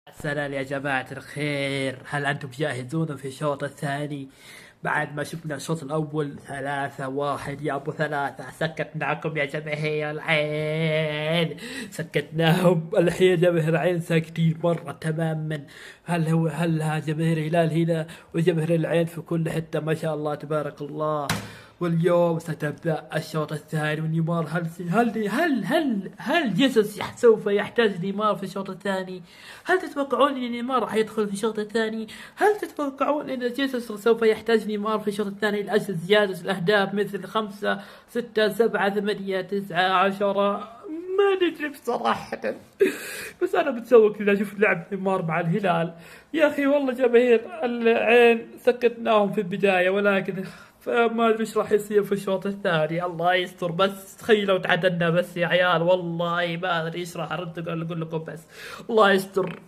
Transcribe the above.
السلام يا جماعة الخير، هل أنتم جاهزون في الشوط الثاني؟ بعد ما شفنا الشوط الأول 3-1 يا أبو ثلاثة، سكتناكم يا جماهير العين، سكتناهم. الحين جماهير العين ساكتين مرة تماما. هل جماهير الهلال هنا وجماهير العين في كل حتة ما شاء الله تبارك الله. واليوم ستبدأ الشوط الثاني، ونيمار هل جيسوس سوف يحتاج نيمار في الشوط الثاني؟ هل تتوقعون ان نيمار راح يدخل في الشوط الثاني؟ هل تتوقعون ان جيسوس سوف يحتاج نيمار في الشوط الثاني لاجل زيادة الاهداف مثل 5 6 7 8 9 10؟ ما ندري بصراحة. بس انا متشوق اذا شفت لعب نيمار مع الهلال. يا اخي والله جماهير العين سكتناهم في البداية، ولكن فما ادري ايش راح يصير في الشوط الثاني. الله يستر. بس تخيلوا تعادلنا بس يا عيال، والله ما ادري ايش راح ارد اقول لكم. بس الله يستر.